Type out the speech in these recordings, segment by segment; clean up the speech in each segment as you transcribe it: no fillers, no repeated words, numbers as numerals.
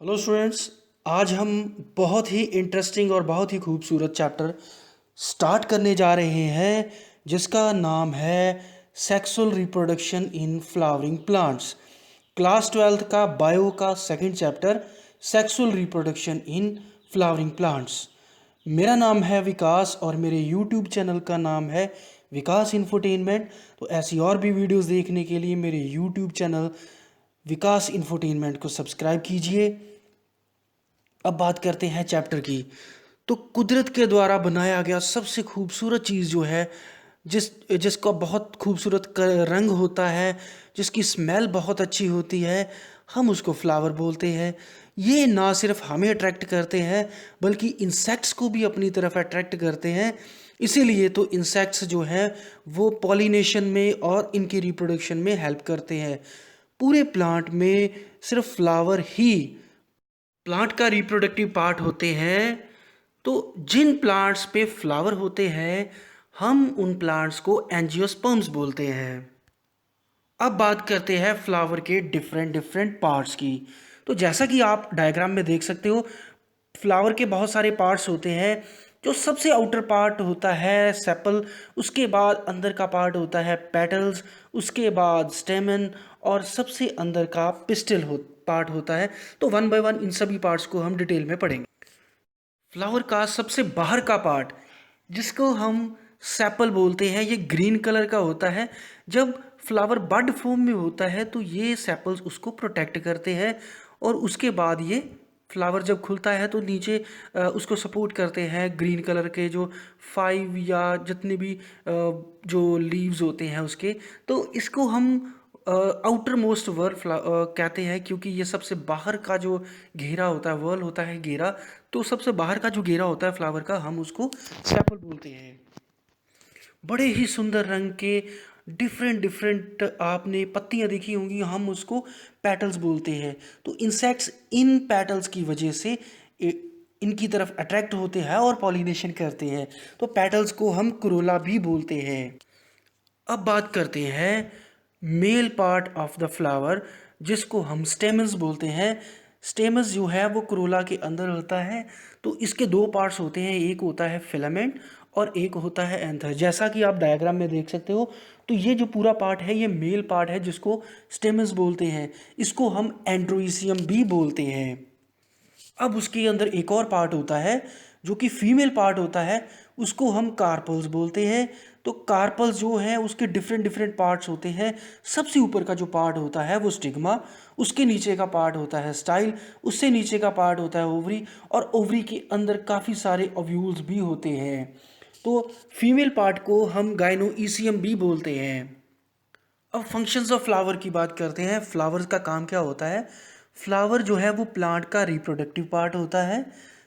Hello students. आज हम बहुत ही इंटरेस्टिंग और बहुत ही खूबसूरत चैप्टर स्टार्ट करने जा रहे हैं जिसका नाम है sexual reproduction in flowering plants. Class 12th का बायो का second chapter sexual reproduction in flowering plants. मेरा नाम है विकास और मेरे यूट्यूब चैनल का नाम है विकास इन्फोटेनमेंट। तो ऐसी और भी वीडियोस देखने के लिए मेरे यूट्यूब चैनल विकास इन्फोटेनमेंट को सब्सक्राइब कीजिए। अब बात करते हैं चैप्टर की। तो कुदरत के द्वारा बनाया गया सबसे खूबसूरत चीज़ जो है, जिसका बहुत खूबसूरत रंग होता है, जिसकी स्मेल बहुत अच्छी होती है, हम उसको फ्लावर बोलते हैं। ये ना सिर्फ हमें अट्रैक्ट करते हैं बल्कि इंसेक्ट्स को भी अपनी तरफ अट्रैक्ट करते हैं। इसीलिए तो इंसेक्ट्स जो हैं वो पॉलिनेशन में और इनकी रिप्रोडक्शन में हेल्प करते हैं। पूरे प्लांट में सिर्फ फ्लावर ही प्लांट का रिप्रोडक्टिव पार्ट होते हैं। तो जिन प्लांट्स पे फ्लावर होते हैं हम उन प्लांट्स को एंजियोस्पर्म्स बोलते हैं। अब बात करते हैं फ्लावर के डिफरेंट डिफरेंट पार्ट्स की। तो जैसा कि आप डायग्राम में देख सकते हो, फ्लावर के बहुत सारे पार्ट्स होते हैं। जो सबसे आउटर पार्ट होता है सेपल, उसके बाद अंदर का पार्ट होता है पेटल्स, उसके बाद स्टेमन और सबसे अंदर का पिस्टिल पार्ट होता है। तो वन बाय वन इन सभी पार्ट्स को हम डिटेल में पढ़ेंगे। फ्लावर का सबसे बाहर का पार्ट जिसको हम सेपल बोलते हैं, ये ग्रीन कलर का होता है। जब फ्लावर बड फॉर्म में होता है तो ये सेपल्स उसको प्रोटेक्ट करते हैं और उसके बाद ये फ्लावर जब खुलता है तो नीचे उसको सपोर्ट करते हैं ग्रीन कलर के जो 5 या जितने भी जो लीव्स होते हैं उसके। तो इसको हम आउटर मोस्ट वर्ल कहते हैं, क्योंकि ये सबसे बाहर का जो घेरा होता है, वर्ल होता है घेरा। तो सबसे बाहर का जो घेरा होता है फ्लावर का, हम उसको सेपल बोलते हैं। बड़े ही सुंदर रंग के डिफरेंट डिफरेंट आपने पत्तियां देखी होंगी, हम उसको पेटल्स बोलते हैं। तो इंसेक्ट्स इन पेटल्स की वजह से इनकी तरफ अट्रैक्ट होते हैं और पॉलिनेशन करते हैं। तो पेटल्स को हम करोला भी बोलते हैं। अब बात करते हैं male part of the flower जिसको हम स्टेमन्स बोलते हैं। स्टेमन्स जो है वो करोला के अंदर होता है। तो इसके दो पार्ट्स होते हैं, एक होता है फिलामेंट और एक होता है एंथर। जैसा कि आप डायग्राम में देख सकते हो, तो ये जो पूरा पार्ट है ये मेल पार्ट है जिसको स्टेमन्स बोलते हैं। इसको हम एंड्रोइसियम भी बोलते हैं। अब उसके अंदर एक और पार्ट होता है जो कि फीमेल पार्ट होता है, उसको हम कार्पल्स बोलते हैं। तो कार्पल्स जो है उसके डिफरेंट डिफरेंट पार्ट्स होते हैं। सबसे ऊपर का जो पार्ट होता है वो स्टिग्मा, उसके नीचे का पार्ट होता है स्टाइल, उससे नीचे का पार्ट होता है ओवरी, और ओवरी के अंदर काफ़ी सारे ओव्यूल्स भी होते हैं। तो फीमेल पार्ट को हम गाइनोईसियम भी बोलते हैं। अब फंक्शंस ऑफ फ्लावर की बात करते हैं। फ्लावर्स का काम क्या होता है? फ्लावर जो है वो प्लांट का रिप्रोडक्टिव पार्ट होता है।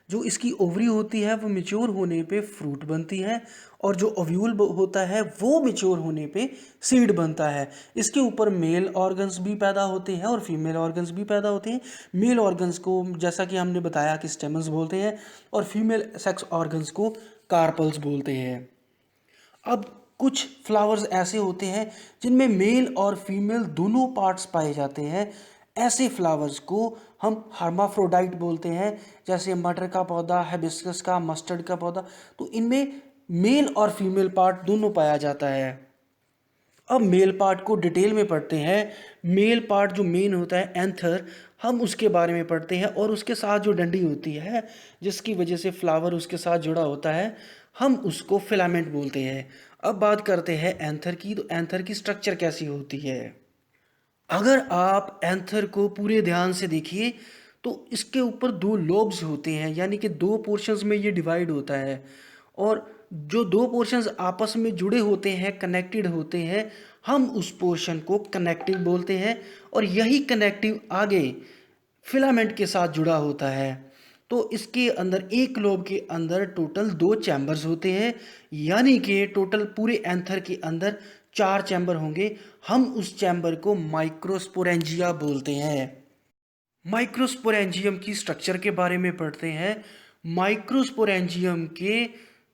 जो इसकी ओवरी होती है वो मेच्योर होने पे फ्रूट बनती है, और जो ओव्यूल होता है वो मेच्योर होने पे सीड बनता है। इसके ऊपर मेल ऑर्गन्स भी पैदा होते हैं और फीमेल ऑर्गन्स भी पैदा होते हैं। मेल ऑर्गन्स को जैसा कि हमने बताया कि स्टेमन्स बोलते हैं, और फीमेल सेक्स ऑर्गन्स को कार्पल्स बोलते हैं। अब कुछ फ्लावर्स ऐसे होते हैं जिनमें मेल और फीमेल दोनों पार्ट्स पाए जाते हैं। ऐसे फ्लावर्स को हम हर्माफ्रोडाइट बोलते हैं, जैसे मटर का पौधा, हिबिस्कस का, मस्टर्ड का पौधा। तो इनमें मेल और फीमेल पार्ट दोनों पाया जाता है। अब मेल पार्ट को डिटेल में पढ़ते हैं। मेल पार्ट जो मेन होता है एंथर, हम उसके बारे में पढ़ते हैं, और उसके साथ जो डंडी होती है जिसकी वजह से फ्लावर उसके साथ जुड़ा होता है, हम उसको फिलामेंट बोलते हैं। अब बात करते हैं एंथर की। तो एंथर की स्ट्रक्चर कैसी होती है? अगर आप एंथर को पूरे ध्यान से देखिए तो इसके ऊपर दो लोब्स होते हैं, यानी कि दो पोर्शंस में ये डिवाइड होता है। और जो दो पोर्शंस आपस में जुड़े होते हैं, कनेक्टेड होते हैं, हम उस पोर्शन को कनेक्टिव बोलते हैं। और यही कनेक्टिव आगे फिलामेंट के साथ जुड़ा होता है। तो इसके अंदर एक लोब के अंदर टोटल दो चैम्बर्स होते हैं, यानी कि टोटल पूरे एंथर के अंदर चार चैम्बर होंगे। हम उस चैम्बर को माइक्रोस्पोरेंजिया बोलते हैं। माइक्रोस्पोरेंजियम की स्ट्रक्चर के बारे में पढ़ते हैं। माइक्रोस्पोरेंजियम के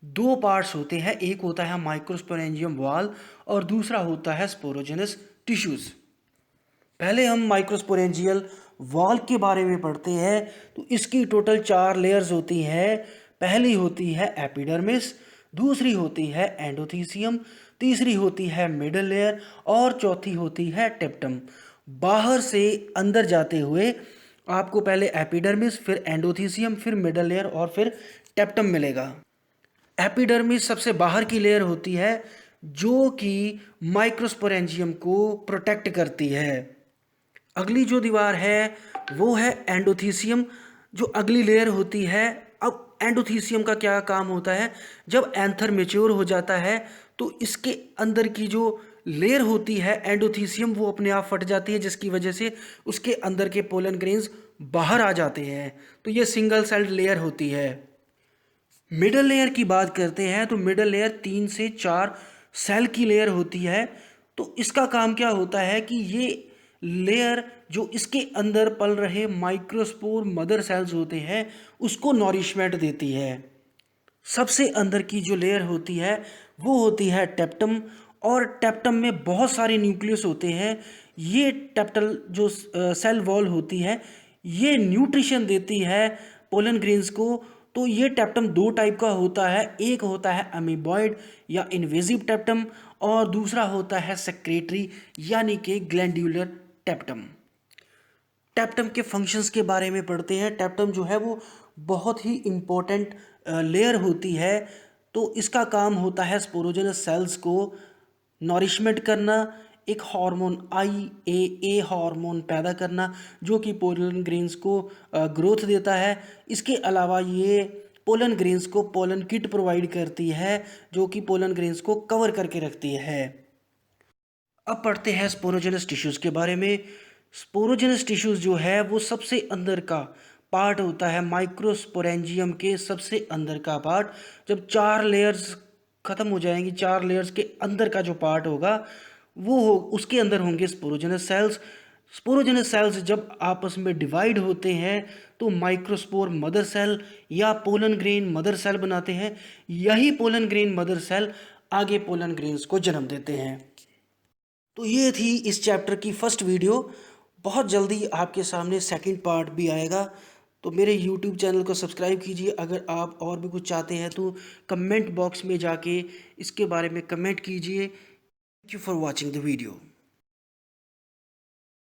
दो पार्ट्स होते हैं, एक होता है माइक्रोस्पोरेंजियम वॉल और दूसरा होता है स्पोरोजेनस टिश्यूज। पहले हम माइक्रोस्पोरेंजियल वॉल के बारे में पढ़ते हैं तो इसकी टोटल 4 लेयर्स होती हैं। पहली होती है एपिडर्मिस, दूसरी होती है एंडोथीसियम, तीसरी होती है मिडल लेयर और चौथी होती है टेप्टम। बाहर से अंदर जाते हुए आपको पहले एपिडर्मिस, फिर एंडोथीसियम, फिर मिडल लेयर और फिर टेप्टम मिलेगा। एपिडर्मिस सबसे बाहर की लेयर होती है जो कि माइक्रोस्पोरेंजियम को प्रोटेक्ट करती है। अगली जो दीवार है वो है एंडोथीसियम, जो अगली लेयर होती है। अब एंडोथीसियम का क्या काम होता है, जब एंथर मेच्योर हो जाता है तो इसके अंदर की जो लेयर होती है एंडोथीसियम वो अपने आप फट जाती है, जिसकी वजह से उसके अंदर के पोलन ग्रेन्स बाहर आ जाते हैं। तो ये सिंगल सेल्ड लेयर होती है। मिडल लेयर की बात करते हैं तो मिडल लेयर 3 से 4 सेल की लेयर होती है। तो इसका काम क्या होता है कि ये लेयर जो इसके अंदर पल रहे माइक्रोस्पोर मदर सेल्स होते हैं उसको नॉरिशमेंट देती है। सबसे अंदर की जो लेयर होती है वो होती है टेप्टम, और टेप्टम में बहुत सारे न्यूक्लियस होते हैं। ये टेप्टल जो सेल वॉल होती है ये न्यूट्रिशन देती है पोलन ग्रेन्स को। तो ये टेप्टम दो टाइप का होता है, एक होता है अमीबॉइड या इन्वेजिव टेप्टम और दूसरा होता है सेक्रेटरी यानी कि ग्लैंड्यूलर टेप्टम। टेप्टम के फंक्शंस के बारे में पढ़ते हैं। टेप्टम जो है वो बहुत ही इम्पोर्टेंट लेयर होती है। तो इसका काम होता है स्पोरोजेनस सेल्स को नॉरिशमेंट करना, एक हार्मोन IAA हार्मोन पैदा करना जो कि पोलन ग्रेन्स को ग्रोथ देता है। इसके अलावा ये पोलन ग्रेन्स को पोलन किट प्रोवाइड करती है जो कि पोलन ग्रेन्स को कवर करके रखती है। अब पढ़ते हैं स्पोरोजेनस टिश्यूज़ के बारे में। स्पोरोजेनस टिश्यूज़ जो है वो सबसे अंदर का पार्ट होता है, माइक्रोस्पोरेंजियम के सबसे अंदर का पार्ट। जब 4 लेयर्स ख़त्म हो जाएंगी, 4 लेयर्स के अंदर का जो पार्ट होगा वो हो उसके अंदर होंगे स्पोरोजेनस सेल्स। स्पोरोजेनस सेल्स जब आपस में डिवाइड होते हैं तो माइक्रोस्पोर मदर सेल या पोलन ग्रेन मदर सेल बनाते हैं। यही पोलन ग्रेन मदर सेल आगे पोलन ग्रेन्स को जन्म देते हैं। तो ये थी इस चैप्टर की फर्स्ट वीडियो। बहुत जल्दी आपके सामने सेकंड पार्ट भी आएगा। तो मेरे यूट्यूब चैनल को सब्सक्राइब कीजिए। अगर आप और भी कुछ चाहते हैं तो कमेंट बॉक्स में जाके इसके बारे में कमेंट कीजिए। Thank you for watching the video.